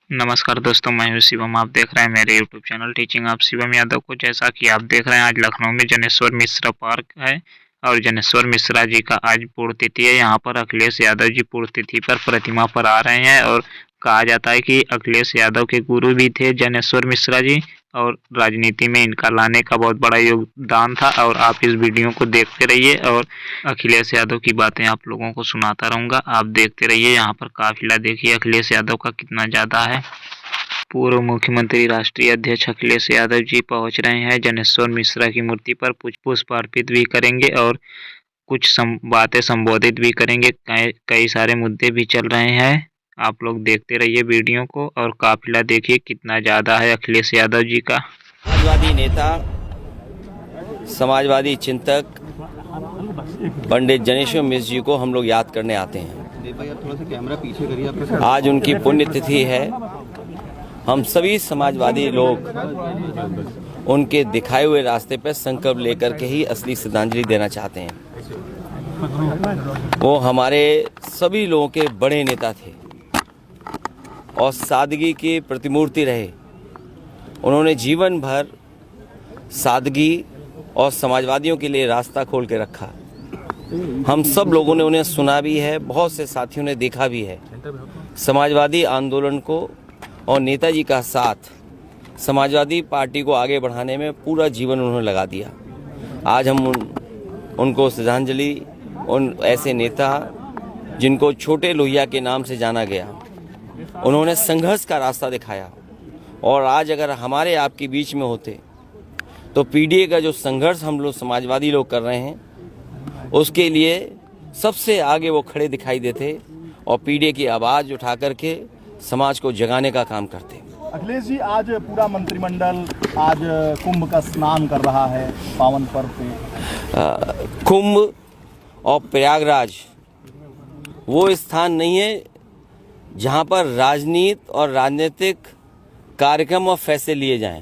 नमस्कार दोस्तों, मैं हूं शिवम। आप देख रहे हैं मेरे यूट्यूब चैनल टीचिंग आप शिवम यादव को। जैसा कि आप देख रहे हैं, आज लखनऊ में जनेश्वर मिश्रा पार्क है और जनेश्वर मिश्रा जी का आज पुण्यतिथि है। यहाँ पर अखिलेश यादव जी पुण्यतिथि पर प्रतिमा पर आ रहे हैं और कहा जाता है कि अखिलेश यादव के गुरु भी थे जनेश्वर मिश्रा जी और राजनीति में इनका लाने का बहुत बड़ा योगदान था। और आप इस वीडियो को देखते रहिए और अखिलेश यादव की बातें आप लोगों को सुनाता रहूँगा। आप देखते रहिए। यहाँ पर काफिला देखिए अखिलेश यादव का कितना ज़्यादा है। पूर्व मुख्यमंत्री राष्ट्रीय अध्यक्ष अखिलेश यादव जी पहुंच रहे हैं। जनेश्वर मिश्रा की मूर्ति पर पुष्प अर्पित भी करेंगे और कुछ बातें संबोधित भी करेंगे। कई सारे मुद्दे भी चल रहे हैं। आप लोग देखते रहिए वीडियो को और काफिला देखिए कितना ज़्यादा है अखिलेश यादव जी का। समाजवादी नेता, समाजवादी चिंतक पंडित जनेश्वर मिश्र जी को हम लोग याद करने आते हैं। थोड़ा सा कैमरा पीछे करिए। आज उनकी पुण्यतिथि है। हम सभी समाजवादी लोग उनके दिखाए हुए रास्ते पर संकल्प लेकर के ही असली श्रद्धांजलि देना चाहते हैं। वो हमारे सभी लोगों के बड़े नेता थे और सादगी की प्रतिमूर्ति रहे। उन्होंने जीवन भर सादगी और समाजवादियों के लिए रास्ता खोल के रखा। हम सब लोगों ने उन्हें सुना भी है, बहुत से साथियों ने देखा भी है। समाजवादी आंदोलन को और नेताजी का साथ समाजवादी पार्टी को आगे बढ़ाने में पूरा जीवन उन्होंने लगा दिया। आज हम उनको श्रद्धांजलि, उन ऐसे नेता जिनको छोटे लोहिया के नाम से जाना गया, उन्होंने संघर्ष का रास्ता दिखाया। और आज अगर हमारे आपके बीच में होते तो पीडीए का जो संघर्ष हम लोग समाजवादी लोग कर रहे हैं उसके लिए सबसे आगे वो खड़े दिखाई देते और पीडीए की आवाज़ उठा करके समाज को जगाने का काम करते। अखिलेश जी, आज पूरा मंत्रिमंडल आज कुंभ का स्नान कर रहा है पावन पर्व पे। कुंभ और प्रयागराज वो स्थान नहीं है जहां पर राजनीति और राजनीतिक कार्यक्रम और फैसले लिए जाएं।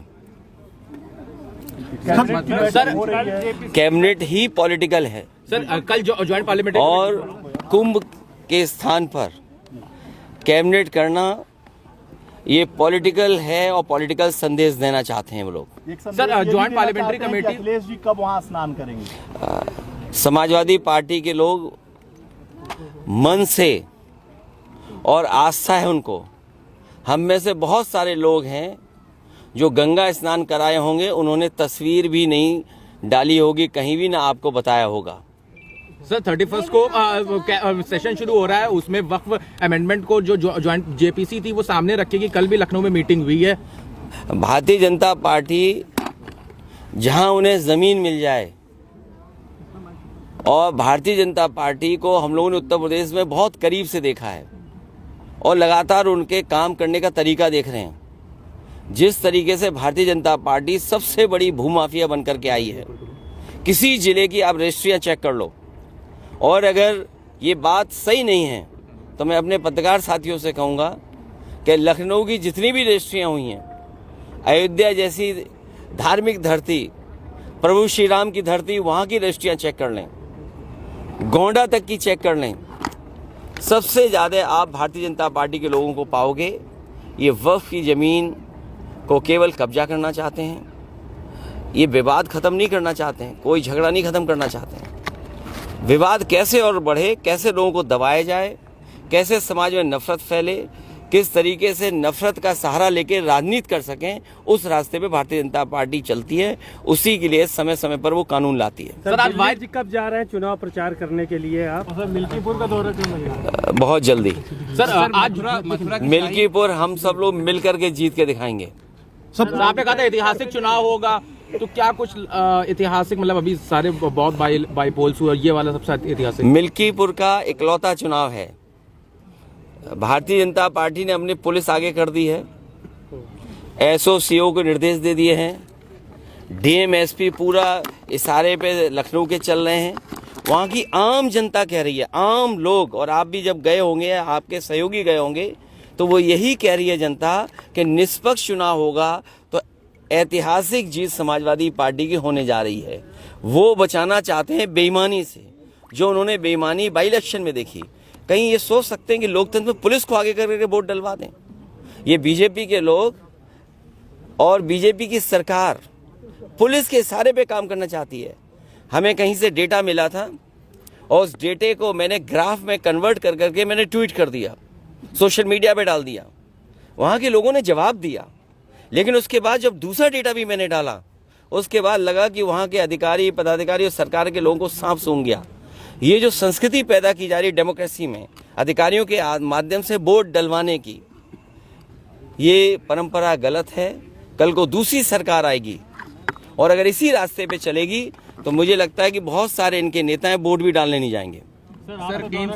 कैबिनेट ही पॉलिटिकल है सर। कल ज्वाइंट पार्लियामेंट और कुंभ के स्थान पर कैबिनेट करना ये पॉलिटिकल है और पॉलिटिकल संदेश देना चाहते हैं वो लोग। Sir, joint parliamentary committee Akhilesh ji कब वहां स्नान करेंगे? समाजवादी पार्टी के लोग मन से और आस्था है उनको। हम में से बहुत सारे लोग हैं जो गंगा स्नान कराए होंगे, उन्होंने तस्वीर भी नहीं डाली होगी, कहीं भी ना आपको बताया होगा। सर 31 को सेशन शुरू हो रहा है, उसमें वक्फ अमेंडमेंट को जो ज्वाइंट जेपीसी थी वो सामने रखेगी। कल भी लखनऊ में मीटिंग हुई है। भारतीय जनता पार्टी जहां उन्हें जमीन मिल जाए, और भारतीय जनता पार्टी को हम लोगों ने उत्तर प्रदेश में बहुत करीब से देखा है और लगातार उनके काम करने का तरीका देख रहे हैं। जिस तरीके से भारतीय जनता पार्टी सबसे बड़ी भूमाफिया बनकर के आई है, किसी जिले की आप रजिस्ट्रियाँ चेक कर लो। और अगर ये बात सही नहीं है तो मैं अपने पत्रकार साथियों से कहूँगा कि लखनऊ की जितनी भी रजिस्ट्रियाँ हुई हैं, अयोध्या जैसी धार्मिक धरती, प्रभु श्री राम की धरती, वहाँ की रजिस्ट्रियाँ चेक कर लें, गोंडा तक की चेक कर लें। सबसे ज़्यादा आप भारतीय जनता पार्टी के लोगों को पाओगे ये वक्फ की ज़मीन को केवल कब्जा करना चाहते हैं। ये विवाद ख़त्म नहीं करना चाहते हैं, कोई झगड़ा नहीं ख़त्म करना चाहते हैं। विवाद कैसे और बढ़े, कैसे लोगों को दबाया जाए, कैसे समाज में नफरत फैले, किस तरीके से नफरत का सहारा लेकर राजनीति कर सकें, उस रास्ते पे भारतीय जनता पार्टी चलती है। उसी के लिए समय समय पर वो कानून लाती है। सर, आज दिल्ली कब जा रहे हैं चुनाव प्रचार करने के लिए आप? सर, मिल्कीपुर का दौरा क्यों नहीं? बहुत जल्दी। सर, आज मथुरा मिल्कीपुर हम सब लोग मिल करके जीत के दिखाएंगे। सब आपने कहा था ऐतिहासिक चुनाव होगा, तो क्या कुछ ऐतिहासिक, मतलब अभी सारे बहुत बाई पोल्स हुए, ये वाला सबसे ऐतिहासिक? मिल्कीपुर का इकलौता चुनाव है। भारतीय जनता पार्टी ने अपनी पुलिस आगे कर दी है, एसओसीओ को निर्देश दे दिए हैं, डीएमएसपी पूरा इशारे पे लखनऊ के चल रहे हैं। वहाँ की आम जनता कह रही है, आम लोग, और आप भी जब गए होंगे, आपके सहयोगी गए होंगे, तो वो यही कह रही है जनता कि निष्पक्ष चुनाव होगा तो ऐतिहासिक जीत समाजवादी पार्टी की होने जा रही है। वो बचाना चाहते हैं बेईमानी से, जो उन्होंने बेईमानी बाई इलेक्शन में देखी। कहीं ये सोच सकते हैं कि लोकतंत्र में पुलिस को आगे करके वोट डलवा दें? ये बीजेपी के लोग और बीजेपी की सरकार पुलिस के इशारे पे काम करना चाहती है। हमें कहीं से डेटा मिला था और उस डेटे को मैंने ग्राफ में कन्वर्ट कर करके मैंने ट्वीट कर दिया, सोशल मीडिया पे डाल दिया। वहाँ के लोगों ने जवाब दिया, लेकिन उसके बाद जब दूसरा डेटा भी मैंने डाला, उसके बाद लगा कि वहाँ के अधिकारी पदाधिकारी और सरकार के लोगों को सांप सूंघ गया। ये जो संस्कृति पैदा की जा रही है डेमोक्रेसी में, अधिकारियों के माध्यम से वोट डलवाने की, ये परंपरा गलत है। कल को दूसरी सरकार आएगी और अगर इसी रास्ते पे चलेगी तो मुझे लगता है कि बहुत सारे इनके नेता वोट भी डालने नहीं जाएंगे। सर केंद्र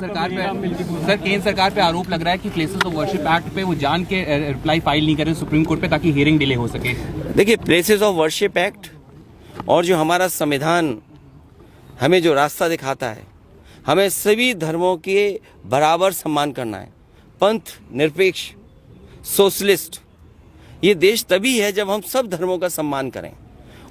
सरकार पे आरोप लग रहा है कि प्लेसेस ऑफ वर्शिप एक्ट पे वो जान के रिप्लाई फाइल नहीं कर रहे सुप्रीम कोर्ट पे ताकि हियरिंग डिले हो सके। देखिए, प्लेसेस ऑफ वर्शिप एक्ट और जो हमारा संविधान हमें जो रास्ता दिखाता है, हमें सभी धर्मों के बराबर सम्मान करना है। पंथ निरपेक्ष, सोशलिस्ट, ये देश तभी है जब हम सब धर्मों का सम्मान करें,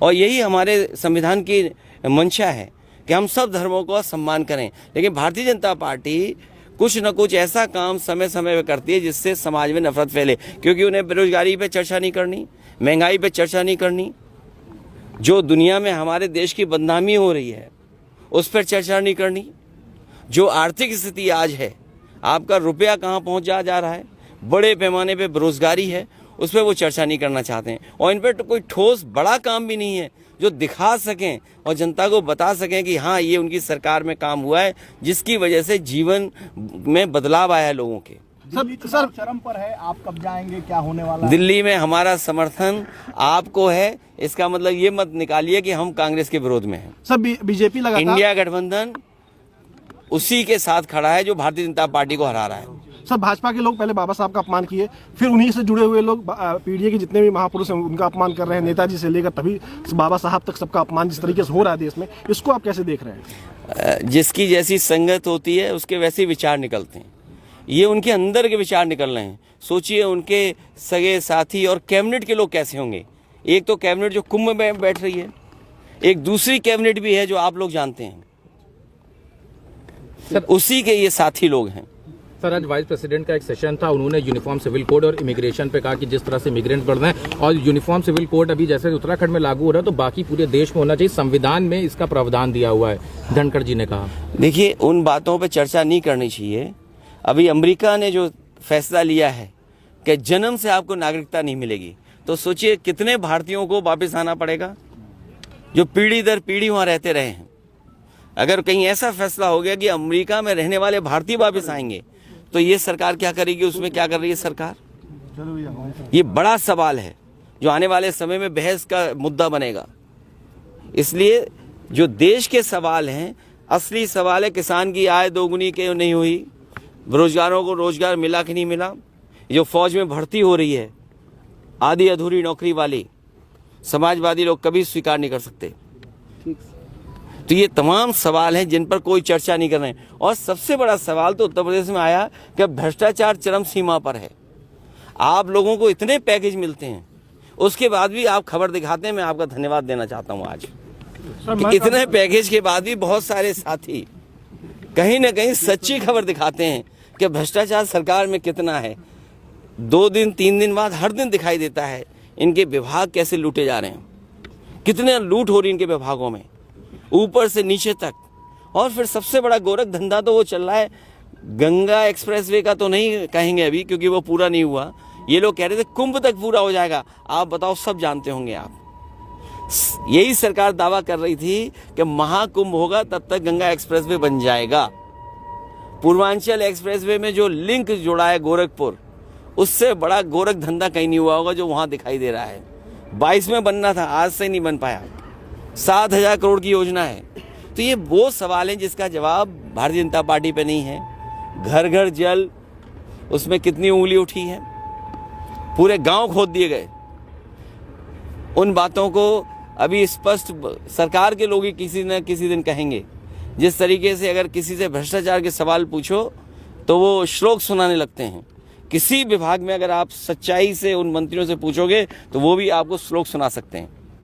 और यही हमारे संविधान की मंशा है कि हम सब धर्मों का सम्मान करें। लेकिन भारतीय जनता पार्टी कुछ न कुछ ऐसा काम समय समय पर करती है जिससे समाज में नफरत फैले, क्योंकि उन्हें बेरोजगारी पे चर्चा नहीं करनी, महंगाई पे चर्चा नहीं करनी, जो दुनिया में हमारे देश की बदनामी हो रही है उस पर चर्चा नहीं करनी, जो आर्थिक स्थिति आज है, आपका रुपया कहाँ पहुँच जा रहा है, बड़े पैमाने पे बेरोजगारी है, उस पर वो चर्चा नहीं करना चाहते हैं। और इन पर तो कोई ठोस बड़ा काम भी नहीं है जो दिखा सकें और जनता को बता सकें कि हाँ, ये उनकी सरकार में काम हुआ है जिसकी वजह से जीवन में बदलाव आया है लोगों के। सर चरम पर है, आप कब जाएंगे, क्या होने वाला है? दिल्ली में हमारा समर्थन आपको है, इसका मतलब ये मत निकालिए कि हम कांग्रेस के विरोध में हैं। सर बीजेपी लगातार इंडिया गठबंधन उसी के साथ खड़ा है जो भारतीय जनता पार्टी को हरा रहा है। सर भाजपा के लोग पहले बाबा साहब का अपमान किए, फिर उन्हीं से जुड़े हुए लोग पीढ़ी के जितने भी महापुरुष हैं उनका अपमान कर रहे हैं, नेताजी से लेकर तभी बाबा साहब तक सबका अपमान जिस तरीके से हो रहा है देश में, इसको आप कैसे देख रहे हैं? जिसकी जैसी संगत होती है उसके वैसे विचार निकलते हैं। ये उनके अंदर के विचार निकल रहे हैं। सोचिए उनके सगे साथी और कैबिनेट के लोग कैसे होंगे। एक तो कैबिनेट जो कुंभ में बैठ रही है, एक दूसरी कैबिनेट भी है जो आप लोग जानते हैं, उसी के ये साथी लोग हैं। सर आज वाइस प्रेसिडेंट का एक सेशन था, उन्होंने यूनिफॉर्म सिविल कोड और इमिग्रेशन पे कहा कि जिस तरह से इमिग्रेंट बढ़ रहे हैं और यूनिफॉर्म सिविल कोड अभी जैसे उत्तराखंड में लागू हो रहा है तो बाकी पूरे देश में होना चाहिए, संविधान में इसका प्रावधान दिया हुआ है, धनखड़ जी ने कहा। देखिए, उन बातों पे चर्चा नहीं करनी चाहिए। अभी अमेरिका ने जो फैसला लिया है कि जन्म से आपको नागरिकता नहीं मिलेगी, तो सोचिए कितने भारतीयों को वापस आना पड़ेगा जो पीढ़ी दर पीढ़ी वहाँ रहते रहे हैं। अगर कहीं ऐसा फैसला हो गया कि अमेरिका में रहने वाले भारतीय वापस आएंगे तो ये सरकार क्या करेगी, उसमें क्या कर रही है सरकार? ये बड़ा सवाल है जो आने वाले समय में बहस का मुद्दा बनेगा। इसलिए जो देश के सवाल हैं, असली सवाल है किसान की आय दोगुनी क्यों नहीं हुई, बेरोजगारों को रोजगार मिला कि नहीं मिला, जो फौज में भर्ती हो रही है आधी अधूरी नौकरी वाली, समाजवादी लोग कभी स्वीकार नहीं कर सकते। तो ये तमाम सवाल हैं जिन पर कोई चर्चा नहीं कर रहे हैं। और सबसे बड़ा सवाल तो उत्तर प्रदेश में आया कि भ्रष्टाचार चरम सीमा पर है। आप लोगों को इतने पैकेज मिलते हैं, उसके बाद भी आप खबर दिखाते हैं। मैं आपका धन्यवाद देना चाहता हूं आज कि इतने पैकेज के बाद भी बहुत सारे साथी कहीं ना कहीं सच्ची खबर दिखाते हैं कि भ्रष्टाचार सरकार में कितना है। 2 दिन 3 दिन बाद हर दिन दिखाई देता है इनके विभाग कैसे लूटे जा रहे हैं, कितने लूट हो रही इनके विभागों में, ऊपर से नीचे तक। और फिर सबसे बड़ा गोरख धंधा तो वो चल रहा है, गंगा एक्सप्रेसवे का तो नहीं कहेंगे अभी क्योंकि वो पूरा नहीं हुआ। ये लोग कह रहे थे कुंभ तक पूरा हो जाएगा। आप बताओ, सब जानते होंगे आप, यही सरकार दावा कर रही थी कि महाकुंभ होगा तब तक गंगा एक्सप्रेसवे बन जाएगा। पूर्वांचल एक्सप्रेसवे में जो लिंक जोड़ा है गोरखपुर, उससे बड़ा गोरख धंधा कहीं नहीं हुआ होगा जो वहां दिखाई दे रहा है। 22 में बनना था, आज से नहीं बन पाया। 7,000 करोड़ की योजना है। तो ये वो सवाल हैं जिसका जवाब भारतीय जनता पार्टी पे नहीं है। घर घर जल, उसमें कितनी उंगली उठी है, पूरे गांव खोद दिए गए। उन बातों को अभी स्पष्ट सरकार के लोग ही किसी न किसी दिन कहेंगे। जिस तरीके से अगर किसी से भ्रष्टाचार के सवाल पूछो तो वो श्लोक सुनाने लगते हैं। किसी विभाग में अगर आप सच्चाई से उन मंत्रियों से पूछोगे तो वो भी आपको श्लोक सुना सकते हैं।